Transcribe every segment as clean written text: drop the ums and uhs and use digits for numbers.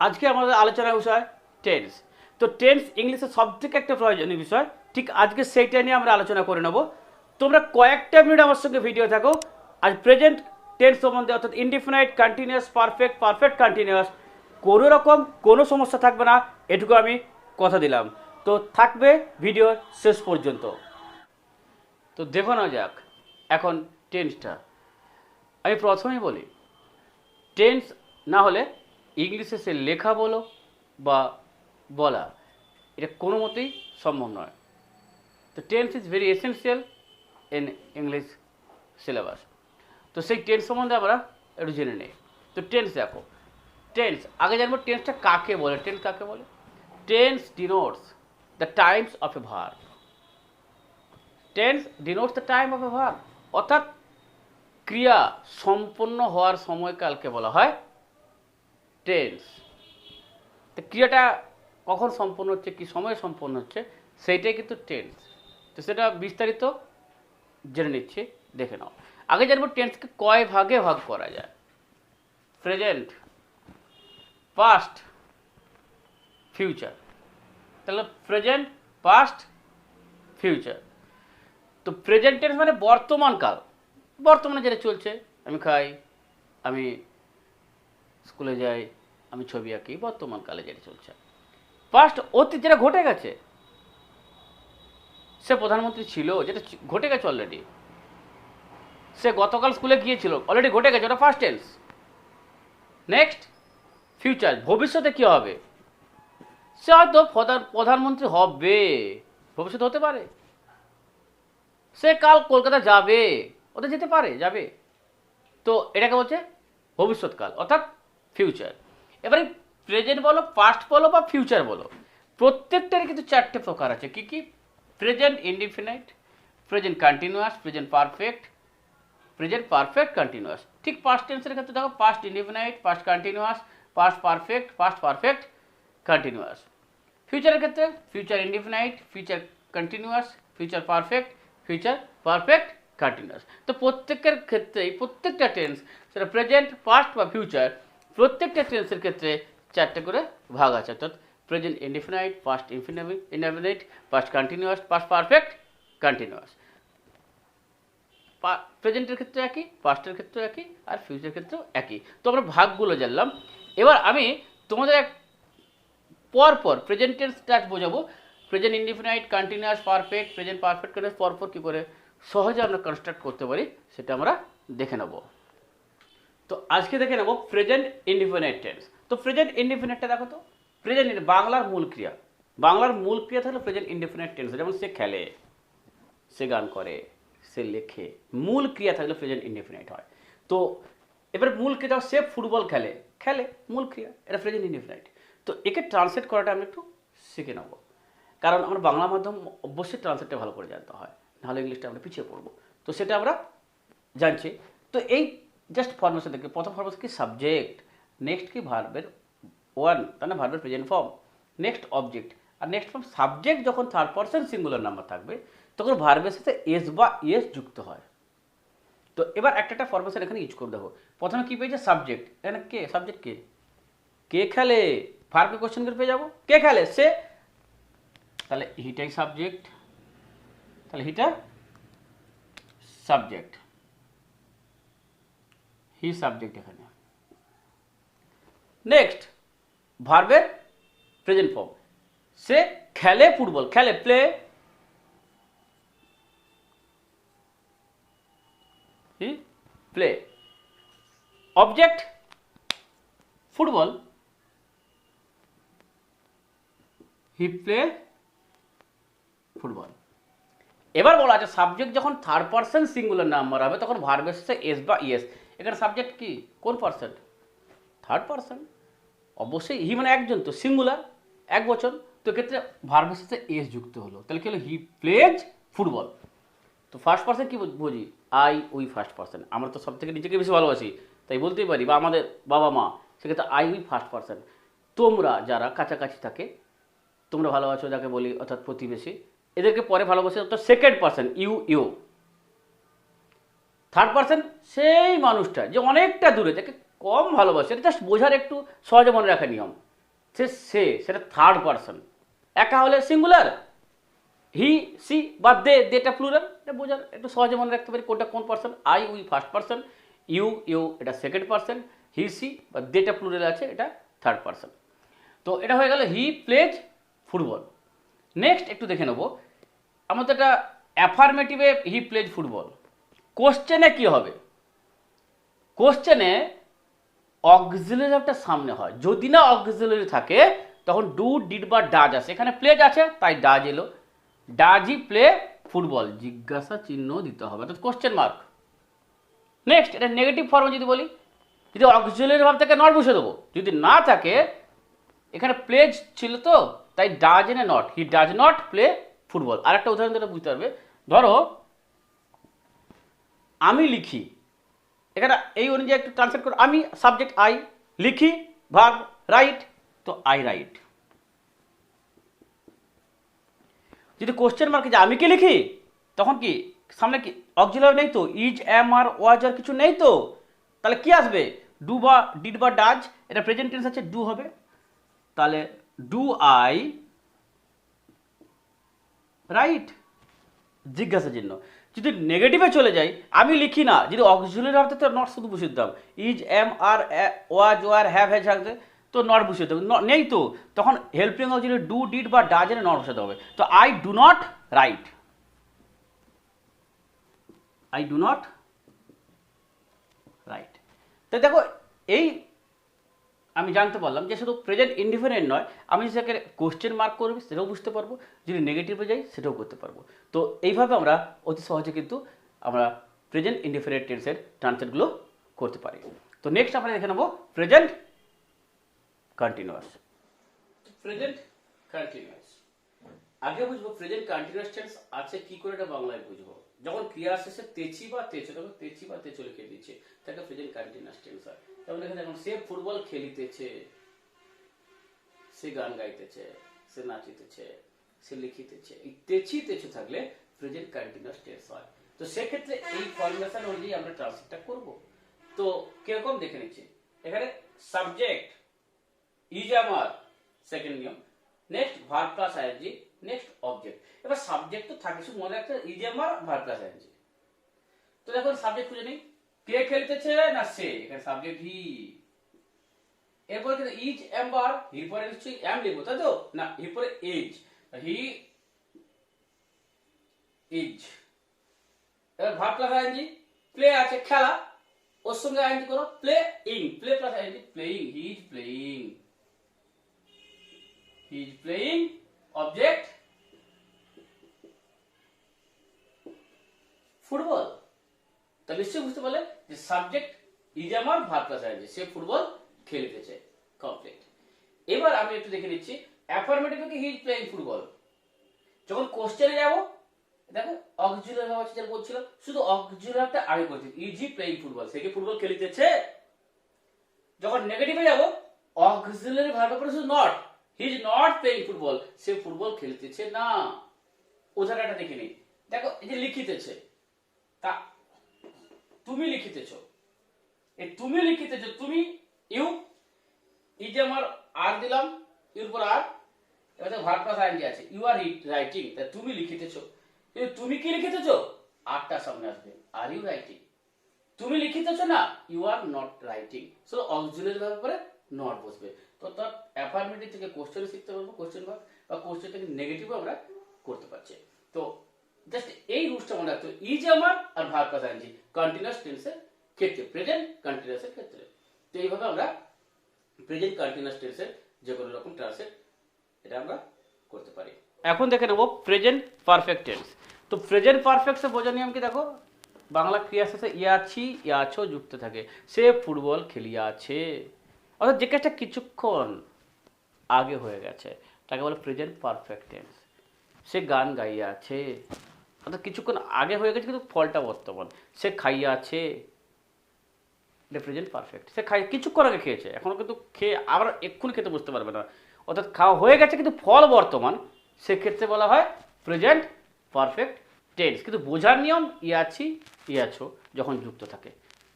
আজকে আমাদের আলোচনার বিষয় টেন্স। তো টেন্স ইংলিশের সবথেকে একটা প্রয়োজনীয় বিষয়, ঠিক আজকে সেইটা নিয়ে আমরা আলোচনা করে নেব। তোমরা কয়েকটা মিনিট আমার সঙ্গে ভিডিও থাকো। আজ প্রেজেন্ট টেন্স সম্বন্ধে অর্থাৎ indefinite, continuous, perfect, perfect continuous কোনো রকম কোনো সমস্যা থাকবে না, এটুকু আমি কথা দিলাম। তো থাকবে ভিডিও শেষ পর্যন্ত। তো দেখো না যাক এখন টেন্সটা। আমি প্রথমেই বলি, টেন্স না হলে ইংলিশে সে লেখা বলো বা বলা, এটা কোনো মতেই সম্ভব নয়। তো tense is very essential in English syllabus. তো সেই টেন্স সম্বন্ধে আমরা একটু জেনে নেই। তো টেন্স দেখো, টেন্স আগে জানবো টেন্সটা কাকে বলে। টেন্স কাকে বলে? Tense denotes the Times of A verb. Tense denotes the time of A verb, অর্থাৎ ক্রিয়া সম্পন্ন হওয়ার সময়কালকে বলা হয় টেন্স। তো ক্রিয়াটা কখন সম্পন্ন হচ্ছে, কি সময়ে সম্পন্ন হচ্ছে, সেইটাই কিন্তু টেন্স। তো সেটা বিস্তারিত জেনে নিচ্ছি, দেখে নাও। আগে জানবো টেন্সকে কয় ভাগে ভাগ করা যায়। Present, past, future. তাহলে প্রেজেন্ট, পাস্ট, ফিউচার। তো প্রেজেন্ট টেন্স মানে বর্তমান কাল, বর্তমানে যেটা চলছে। আমি খাই, আমি স্কুলে যাই, আমি ছবি আঁকি, বর্তমান কালে যেটা চলছে। পাস্ট অতীত, যেটা ঘটে গেছে। সে প্রধানমন্ত্রী ছিল, যেটা ঘটে গেছে অলরেডি। সে গতকাল স্কুলে গিয়েছিল, অলরেডি ঘটে গেছে, ওটা ফার্স্ট টেন্স। নেক্সট ফিউচার, ভবিষ্যতে কি হবে। সে হয়তো প্রধানমন্ত্রী হবে, ভবিষ্যতে হতে পারে। সে কাল কলকাতা যাবে, ওটা যেতে পারে, যাবে। তো এটাকে বলছে ভবিষ্যৎকাল, অর্থাৎ ফিউচার। এবারে প্রেজেন্ট বলো, পাস্ট বলো বা ফিউচার বলো, প্রত্যেকটারই কিন্তু চারটে প্রকার আছে। কি কি? Present indefinite, present continuous, present perfect, present perfect continuous. ঠিক পাস্ট টেন্সের ক্ষেত্রে দেখো, past indefinite, past continuous, past perfect continuous. ফিউচারের ক্ষেত্রে future indefinite, future continuous, future perfect continuous. তো প্রত্যেকের ক্ষেত্রেই প্রত্যেকটা টেন্স, সেটা প্রেজেন্ট, পাস্ট বা ফিউচার, প্রত্যেকটা টেন্সের ক্ষেত্রে চারটে করে ভাগ আছে। অর্থাৎ present indefinite, past indefinite, past continuous, past perfect continuous. প্রেজেন্টের ক্ষেত্রে একই, পাস্টের ক্ষেত্রেও একই, আর ফিউচারের ক্ষেত্রেও একই। তো আমরা ভাগগুলো জানলাম। এবার আমি তোমাদের পরপর প্রেজেন্ট টেন্সটা বোঝাবো। Present indefinite, continuous, perfect, present perfect করে পরপর কী করে সহজে আমরা কনস্ট্রাক্ট করতে পারি সেটা আমরা দেখে নেব। তো আজকে দেখে নেব প্রেজেন্ট ইনডিফিনাইট টেন্স। তো প্রেজেন্ট ইনডিফিনাইটটা দেখো তো, প্রেজেন্ট বাংলার মূল ক্রিয়া, বাংলার মূল ক্রিয়া থাকলে প্রেজেন্ট ইনডিফিনাইট টেন্স। যেমন সে খেলে, সে গান করে, সে লেখে, মূল ক্রিয়া থাকলে প্রেজেন্ট ইনডিফিনাইট হয়। তো এবার মূল ক্রিয়া, সে ফুটবল খেলে, মূল ক্রিয়া, এটা প্রেজেন্ট ইনডিফিনাইট। তো একে ট্রান্সলেট করাটা আমি একটু শিখে নেব, কারণ আমরা বাংলা মাধ্যম অবশ্যই ট্রান্সলেটটা ভালো করে জানতে হয়, নাহলে ইংলিশটা আমরা পিছিয়ে পড়বো। তো সেটা আমরা জানছি। তো এই জাস্ট ফর্মেশন দেখে, প্রথম ফর্মেশন কি? সাবজেক্ট, নেক্সট কি? ভার্বের ওয়ান, তাই না, ভার্বের প্রেজেন্ট ফর্ম, নেক্সট অবজেক্ট, আর নেক্সট ফর্ম সাবজেক্ট। যখন থার্ড পারসন সিঙ্গুলার নাম্বার থাকবে তখন ভার্বের সাথে এস বা ইএস যুক্ত হয়। তো এবার একটা ফর্মেশন এখানে ইউজ করে দেখো। প্রথমে কি পেয়েছে? সাবজেক্ট। এখানে কে? সাবজেক্ট কে? কে খেলে? ভার্বকে কোশ্চেন করে পেয়ে যাবো, কে খেলে? সে। তাহলে হিটাই সাবজেক্ট, তাহলে হিটা সাবজেক্ট, হি সাবজেক্ট এখানে। নেক্সট ভার্বের প্রেজেন্ট ফর্ম, সে খেলে ফুটবল, খেলে, প্লে, হি প্লে। অবজেক্ট ফুটবল, হি প্লে ফুটবল। এবার বলা আছে সাবজেক্ট যখন থার্ড পারসন সিঙ্গুলার নাম্বার হবে তখন ভার্বের সাথে এস বা ইএস। এখানে সাবজেক্ট কি? কোন পারসন? Third person. অবশ্যই হি মানে একজন, তো সিঙ্গুলার, এক বচন, তো এক্ষেত্রে ভার্বের সাথে এস যুক্ত হলো। তাহলে কি হলো? He plays football. তো ফার্স্ট পারসন কি বুঝি? I, we first person. আমরা তো সব থেকে নিজেকে বেশি ভালোবাসি, তাই বলতেই পারি, বা আমাদের বাবা মা, সেক্ষেত্রে আই, উই ফার্স্ট পারসন। তোমরা যারা কাছাকাছি থাকে, তোমরা ভালোবাসো যাকে বলি, অর্থাৎ প্রতিবেশী, এদেরকে পরে ভালোবাসে, অর্থাৎ second person, you. Third person সেই মানুষটা যে অনেকটা দূরে, যাকে কম ভালোবাসে। এটা জাস্ট বোঝার একটু সহজে মনে রাখার নিয়ম। সে সেটা থার্ড পারসন, একা হলে সিঙ্গুলার, হি সি বা দেটা প্লুরাল, এটা বোঝার একটু সহজে মনে রাখতে পারি কোনটা কোন person. I we first person, you এটা সেকেন্ড পারসন, হি সি বা দেটা প্লুরাল আছে এটা থার্ড পারসন। তো এটা হয়ে গেল হি প্লেজ ফুটবল। নেক্সট একটু দেখে নেবো আমাদের এটা অ্যাফার্মেটিভে হি প্লেজ ফুটবল। কোশ্চেনে কি হবে? কোশ্চেনে অক্সিলারি একটা সামনে হয়, যদি না অক্সিলারি থাকে তখন ডু ডিড বা ডাজ আসে, এখানে প্লেজ আছে তাই ডাজ এলো, ডাজি প্লে ফুটবল, জিজ্ঞাসা চিহ্ন দিতে হবে অর্থাৎ কোশ্চেন মার্ক। নেক্সট এটা নেগেটিভ ফর্মে যদি বলি, যদি অক্সিলারি ভাব থাকে নট বসে দেবো, যদি না থাকে এখানে প্লেজ ছিল তো তাই ডাজ এনে not, he does not play football. আর একটা উদাহরণ দিলে বুঝতে পারবে, ধরো আমি লিখি, এখানে এই অনুযায়ী একটু ট্রান্সলেট করো, আমি সাবজেক্ট আই, লিখি ভার্ব রাইট, তো আই রাইট। যদি কোশ্চেন মার্কে যে আমি কি লিখি তখন কি সামনে কি অক্সিলারি নেই তো, ইজ এম আর ওয়াজ আর কিছু নেই তো, তাহলে কি আসবে? ডু বা ডিড বা ডাজ, এটা প্রেজেন্ট টেন্স আছে ডু হবে, তাহলে ডু আই রাইট, জিজ্ঞাসা চিহ্ন। যদি নেগেটিভে চলে যাই, আমি লিখি না, যদি অক্সিলারি হতে তো নট শুধু বসিয়ে দিতাম, is am are was were have has থাকতে তো নট বসিয়ে দিতাম, নেই তো তখন হেল্পিং অক্সিলারি ডু ডিড বা ডাজ এর নট বসাতে হবে। তো I do not write, I do not write. তো দেখো এই আমি জানতে পারলাম যে শুধু প্রেজেন্ট ইনডিফিনিট নয়, আমি সেটাকে কোশ্চেন মার্ক করবি সেটাও বুঝতে পারবো, যদি নেগেটিভে যাই সেটাও করতে পারবো। তো এইভাবে আমরা অতি সহজে কিন্তু আমরা প্রেজেন্ট ইনডিফিনিট টেন্সের ট্রান্সলেটগুলো করতে পারি। তো নেক্সট আমরা দেখে নেবো প্রেজেন্ট কন্টিনিউয়াস। প্রেজেন্ট কন্টিনিউয়াস আগে বুঝবো প্রেজেন্ট কন্টিনিউয়াস টেন্স আছে কি করে, এটা বাংলায় বুঝবো। যখন ক্রিয়া শেষে তেচি বা তেচো, তখন তেচি বা তেচো লিখে দিচ্ছে, তাকে প্রেজেন্ট কন্টিনিউয়াস টেন্স হয়। যেমন এখানে দেখুন, সে ফুটবল খেলিতেছে, সে গান গাইতেছে, সে নাচিতেছে, সে লিখিতেছে, এই তেচি তেচো থাকলে প্রেজেন্ট কন্টিনিউয়াস টেন্স হয়। তো সেক্ষেত্রে এই ফর্মেশন অনুযায়ী আমরা ট্রান্সলেটটা করব। তো কিরকম দেখে নিচ্ছি, এখানে সাবজেক্ট ইজ আমার সেকেন্ড নিয়ম, next verb plus ING, next object. এবার সাবজেক্ট তো থাকে, শুধু মনে রাখতে ইজ আমার ভার্ব প্লাস আইএনজি। তো দেখুন সাবজেক্ট খুঁজে নেই, কে খেলতেছে না সে, এখানে সাবজেক্ট হি, এরপরে কিন্তু ইজ এম বার, হির পরে নিশ্চয়ই এম লিখবো তাই তো, না হির পরে ইজ, হি ইজ। এবার ভার্ব প্লাস আইএনজি, প্লে আছে খেলা, ওর সঙ্গে আইএনজি করো, play ing, play plus ING playing, he is playing, he is playing, object football. তাহলে নিশ্চয়ই বুঝতে পারলে যে সাবজেক্ট ইজ আমার ভার্ব প্লাস আইএনজি, সে ফুটবল খেলিতেছে, কমপ্লিট। এবার আমি একটু দেখে নিচ্ছি অ্যাফার্মেটিভ কি হি ইজ প্লেইং ফুটবল। যখন কোশ্চেনে যাব দেখো অক্সিলারি ভার্ব আছে যেটা বলছিল, শুধু অক্সিলারিটা আগে করতে, ইজ হি প্লেইং ফুটবল, সে কি ফুটবল খেলিতেছে। যখন নেগেটিভে যাব অক্সিলারি ভার্বের পরে শুধু not, he is not playing football, say football খেলতেছে না। উদাহরণটা দেখে নিই, দেখো এই যে লিখিতেছে, তা তুমি লিখিতেছ, এই তুমি লিখিতেছ, তুমি ইউ, এই যে আমার আর দিলাম ইউর পর আর, এবার ভার্ব প্লাস আইএনজি আছে, ইউ আর রাইটিং, তা তুমি লিখিতেছ, কিন্তু তুমি কি লিখিতেছ আরটা সামনে আসবে, আর ইউ রাইটিং। তুমি লিখিতেছ না, you are not writing, so auxiliary ভার্বের পরে নট বসবে। তো তার অ্যাফার্মেটিভ থেকে কোশ্চেন শিখতে পারবো, কোশ্চেন ভার্ব, বা কোশ্চেন থেকে নেগেটিভ আমরা করতে পারছি। তো জাস্ট এই রুলসটা মনে রাখতে হবে, ইজ আমার আর ভার্ব প্লাস আইএনজি কন্টিনিউয়াস টেন্সের ক্ষেত্রে, প্রেজেন্ট কন্টিনিউয়াসের ক্ষেত্রে। তো এইভাবে আমরা প্রেজেন্ট কন্টিনিউয়াস টেন্সের যে কোনো রকম ট্রান্সলেট এটা আমরা করতে পারি। এখন দেখে নেব প্রেজেন্ট পারফেক্ট টেন্স। তো প্রেজেন্ট পারফেক্টে বোঝার নিয়ম কি দেখো, বাংলা ক্রিয়া শেষে ইয়াছি ইয়াছো যুক্ত থাকে, সে ফুটবল খেলিয়াছে, অর্থাৎ যে কাজটা কিছুক্ষণ আগে হয়ে গেছে তাকে বলে প্রেজেন্ট পারফেক্ট টেন্স। সে গান গাইয়াছে, অর্থাৎ কিছুক্ষণ আগে হয়ে গেছে কিন্তু ফলটা বর্তমান, সে খাইয়াছে, এটা প্রেজেন্ট পারফেক্ট। সে খাই কিছুক্ষণ আগে খেয়েছে, এখনো কিন্তু খেয়ে আবার এক্ষুনি খেতে বুঝতে পারবে না, অর্থাৎ খাওয়া হয়ে গেছে কিন্তু ফল বর্তমান, সেক্ষেত্রে বলা হয় প্রেজেন্ট পারফেক্ট টেন্স। কিন্তু বোঝার নিয়ম ইয়াছি ইয়াছো যখন যুক্ত থাকে,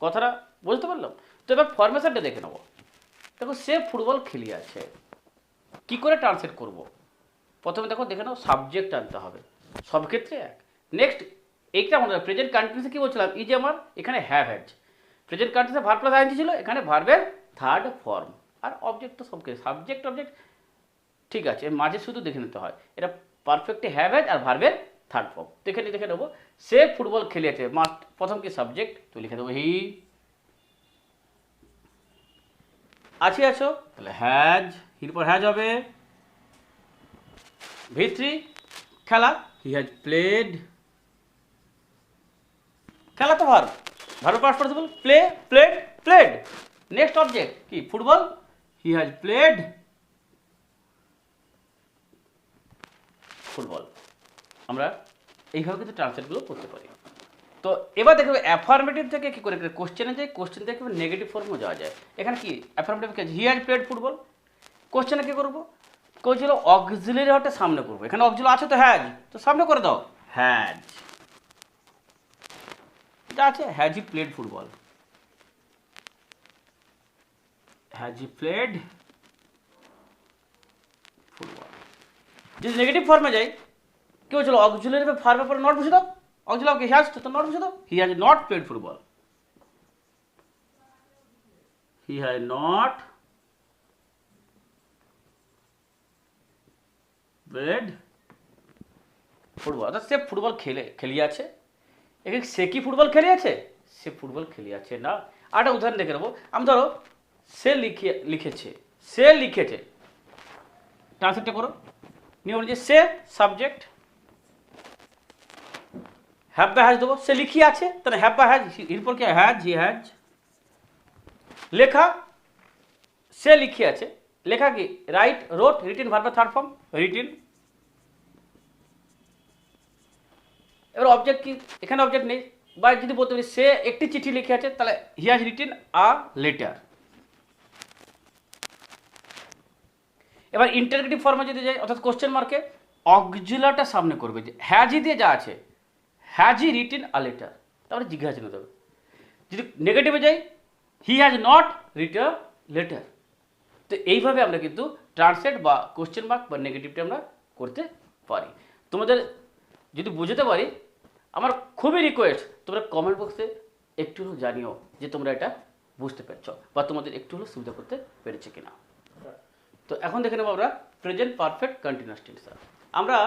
কথাটা বুঝতে পারলাম। তো এবার ফরমেশনটা দেখে নেব। দেখো সে ফুটবল খেলিয়াছে, কি করে ট্রান্সলেট করব? প্রথমে দেখে নাও সাবজেক্ট আনতে হবে, সব ক্ষেত্রে এক। নেক্সট এইটা আমাদের প্রেজেন্ট কন্টিনিউসে কি বলছিলাম, এই যে আমার এখানে হ্যাভ হ্যাজ, প্রেজেন্ট কন্টিনিউসে ভার্ব প্লাস আইএনজি ছিল, এখানে ভার্বের থার্ড ফর্ম, আর অবজেক্ট তো সবকে সাবজেক্ট অবজেক্ট ঠিক আছে, মাঝে শুধু দেখে নিতে হয় এটা পারফেক্টলি হ্যাভ হ্যাজ আর ভার্বের থার্ড ফর্ম। দেখে নেবো সে ফুটবল খেলেছে, মাস্ট প্রথম কি সাবজেক্ট, তো লিখে দেবো হি। আছো তাহলে হ্যাজ, হির পর হ্যাজ হবে। V3 খেলা, হি হ্যাজ প্লেড, খেলা তো verb, verb past participle, play played played. Next object কি football, he has played football. আমরা এইভাবে কিন্তু ট্রান্সলেটগুলো করতে পারি। তো এবার দেখবে অ্যাফার্মেটিভ থেকে কি করে কোশ্চেনে যায়, কোশ্চেন থেকে নেগেটিভ ফর্মও যাওয়া যায়। এখানে কি অ্যাফার্মেটিভ কি আছে, হি হ্যাজ প্লেড ফুটবল। কোশ্চেনে কি করবো, কোশ্চেন অক্সিলারি হটে সামনে করবো, এখানে অক্সিলারি আছে তো হ্যাজ, তো সামনে করে দাও হ্যাজ, এটা আছে has he played football, has he played football. যদি নেগেটিভ ফর্মে যাই, কি বলছিল অক্সিলারি ভার্বের পরে নট বসে দাও, অক্সিলারি কি হ্যাজ, তো নট বসে দাও, he has not played football, he has not played football. অর্থাৎ সে ফুটবল খেলিয়াছে। এখানে সে কি ফুটবল খেলিয়াছে, সে ফুটবল খেলিয়াছে না। আর একটা উদাহরণ দেখে নেবো, আমি ধরো সে লিখেছে, সে লিখেছে, ট্রান্সলেটটা করো নিয়ম অনুযায়ী, সে সাবজেক্ট, হ্যাভ বা হ্যাজ দেবো, সে লিখিয়ে আছে তাহলে হ্যাভ বা হ্যাজ, এরপর কি হ্যাজ, হি হ্যাজ। লেখা, সে লিখিয়ে আছে, লেখা কি রাইট রোট, রিটিন ভার্বের থার্ড ফর্ম রিটিন। এবার অবজেক্ট কি, এখানে অবজেক্ট নেই, বা যদি বলতে পারি সে একটি চিঠি লিখে আছে, তাহলে he has written a letter. এবার ইন্টারগেটিভ ফর্মে যদি যাই, অর্থাৎ কোশ্চেন মার্কে অক্সিলারিটা সামনে করবে, যে হ্যাজি দিয়ে যা আছে, has he written a letter, তারপরে জিজ্ঞাসা চিহ্ন দেবে। যদি নেগেটিভে যাই, হি হ্যাজ নট রিটার লেটার। তো এইভাবে আমরা কিন্তু ট্রান্সলেট বা কোশ্চেন মার্ক বা নেগেটিভটা আমরা করতে পারি। তোমাদের যদি বুঝতে পারি, আমার খুবই রিকোয়েস্ট তোমরা কমেন্ট বক্সে একটু হলেও জানিও যে তোমরা এটা বুঝতে পেরেছ বা তোমাদের একটু হলেও সুবিধা করতে পেরেছে কিনা। তো এখন দেখে নেবো আমরা প্রেজেন্ট পারফেক্ট কন্টিনিউয়াস টেন্স। আমরা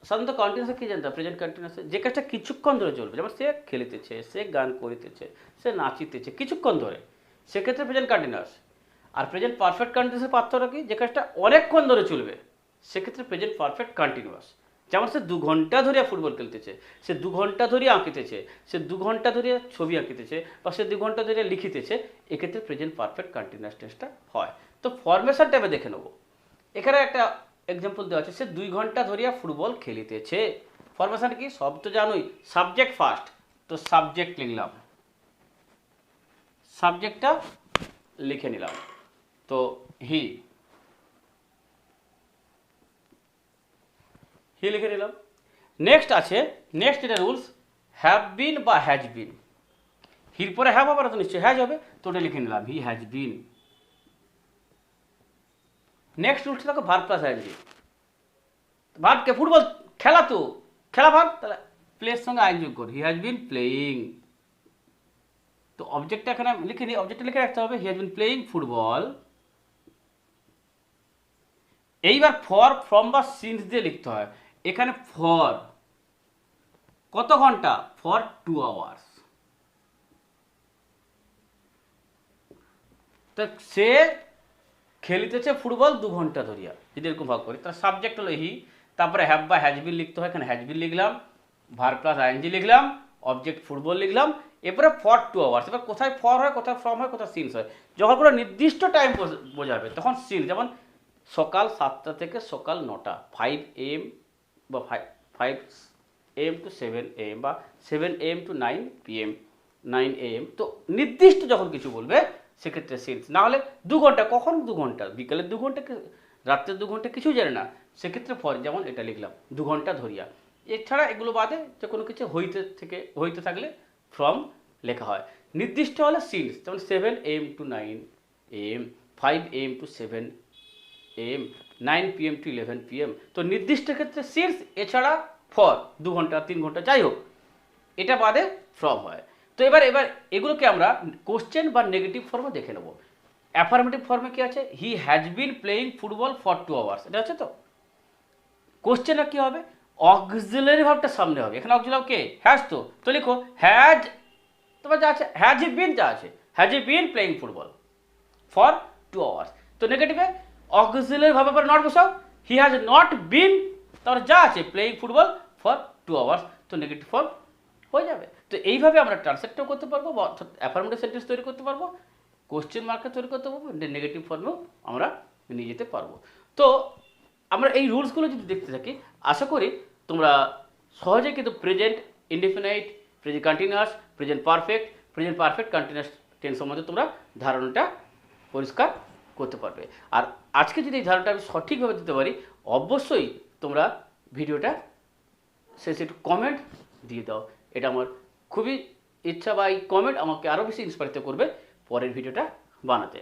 সাধারণত কন্টিনিউয়াসে কি জানতাম, প্রেজেন্ট কন্টিনিউয়াসে যে কাজটা কিছুক্ষণ ধরে চলবে, যেমন সে খেলিতেছে, সে গান করিতেছে, সে নাচিতেছে কিছুক্ষণ ধরে, সেক্ষেত্রে প্রেজেন্ট কন্টিনিউয়াস। আর প্রেজেন্ট পারফেক্ট কন্টিনিউয়াসের পার্থক্য কি, যে কাজটা অনেকক্ষণ ধরে চলবে, সেক্ষেত্রে প্রেজেন্ট পারফেক্ট কন্টিনিউয়াস। যেমন সে 2 ঘন্টা ধরে ফুটবল খেলতেছে, সে 2 ঘন্টা ধরে আঁকিতেছে, সে 2 ঘন্টা ধরে ছবি আঁকিতেছে, বা সে 2 ঘন্টা ধরে লিখিতেছে, এক্ষেত্রে প্রেজেন্ট পারফেক্ট কন্টিনিউয়াস টেন্সটা হয়। তো ফরমেশন টাইপে দেখে নেবো। এখানে একটা এক্সাম্পল দেওয়া আছে, সে 2 ঘন্টা ধরিয়া ফুটবল খেলিতেছে। ফরমেশন কি, সব তো জানোই, সাবজেক্ট ফার্স্ট, তো সাবজেক্ট লিখলাম, সাবজেক্টটা লিখে নিলাম, তো হি লিখে নিলাম। নেক্সট আছে, নেক্সট এটা রুলস, হ্যাভ বিন বা হ্যাজ বিন, হির পরে হ্যাভ হবে না তো নিশ্চয়ই হ্যাজ হবে, তো ওটা লিখে নিলাম he has been. Next rules দেখো ভার্ব প্লাস আইএনজি, ভার্বকে ফুটবল খেলা, তো খেলা ভার্ব, তাহলে প্লের সঙ্গে আইন যোগ কর, হি হ্যাজ বিন প্লেয়িং। তো অবজেক্টটা এখানে লিখে নিই, অবজেক্টটা লিখে রাখতে হবে, he has been playing football. এইবার ফর, ফ্রম বা সিন্স দিয়ে লিখতে হয়। এখানে ফর কত ঘন্টা, ফর 2 আওয়ার্স। তো সে খেলিতেছে ফুটবল 2 ঘন্টা ধরিয়া, যদি এরকম ভাগ করি, তার সাবজেক্ট হলো হি, তারপরে হ্যাভ বা হ্যাজ বিন লিখতে হয়, এখানে হ্যাজ বিন লিখলাম, ভার্ব প্লাস আইএনজি লিখলাম, অবজেক্ট ফুটবল লিখলাম, এরপরে ফর 2 আওয়ার্স। এবার কোথায় ফর হয়, কোথায় ফ্রম হয়, কোথায় সিন্স হয়, যখন কোনো নির্দিষ্ট টাইম বোঝাবে তখন সিন্স, যেমন সকাল 7টা থেকে সকাল 9টা, 5 AM বা 5 AM টু 7 AM, বা 7 AM টু 9 PM, 9 AM। তো নির্দিষ্ট যখন কিছু বলবে সেক্ষেত্রে সিন্স, না হলে 2 ঘন্টা, কখন 2 ঘন্টা, বিকালের 2 ঘন্টা, রাত্রের 2 ঘন্টা, কিছু জানে না, সেক্ষেত্রে ফর, যেমন এটা লিখলাম 2 ঘন্টা ধরিয়া। এছাড়া এগুলো বাদে যে কোনো কিছু হইতে থাকলে ফ্রম লেখা হয়। নির্দিষ্ট হলে সিন্স, যেমন 7 AM to 9 AM, 5 AM to 7 AM, 9 PM to 11 PM। তো নির্দিষ্ট ক্ষেত্রে সিন্স, এছাড়া ফর 2 ঘন্টা 3 ঘন্টা যাই হোক, এটা বাদে ফ্রম হয়। তো এবার এগুলোকে আমরা কোশ্চেন বা নেগেটিভ ফর্মে দেখে নেব। অ্যাফার্মেটিভ ফর্মে কি আছে? He has been playing football for 2 hours, এটা আছে তো। কোশ্চেনটা কি হবে? অক্সিলারি ভার্বটা সামনে হবে। এখানে অক্সিলারি কে? হ্যাজ। তো লিখো হ্যাজ, তোমার যা আছে হ্যাজ হি বিন, যা আছে has he been playing football for 2 hours. তো নেগেটিভে অক্সিলারি ভার্বের পর নট বসাও, হি হ্যাজ নট বিন, তারপর যা আছে প্লেয়িং ফুটবল ফর 2 আওয়ার্স, তো নেগেটিভ ফর্ম হয়ে যাবে। তো এইভাবে আমরা ট্রান্সলেটও করতে পারবো, অর্থাৎ অ্যাফার্মেটিভ সেন্টেন্স তৈরি করতে পারবো, কোশ্চেন মার্কে তৈরি করতে পারবো, নেগেটিভ ফর্মেও আমরা নিয়ে যেতে পারবো। তো আমরা এই রুলসগুলো যদি দেখতে থাকি, আশা করি তোমরা সহজে কিন্তু present indefinite, present continuous, present perfect continuous tense সম্বন্ধে তোমরা ধারণাটা পরিষ্কার করতে পারবে। আর আজকে যদি এই ধারণাটা আমি সঠিকভাবে দিতে পারি, অবশ্যই তোমরা ভিডিওটা শেষে একটু কমেন্ট দিয়ে দাও। এটা আমার খুবই ইচ্ছা, বা এই কমেন্ট আমাকে আরও বেশি ইন্সপায়ারিত করবে পরের ভিডিওটা বানাতে।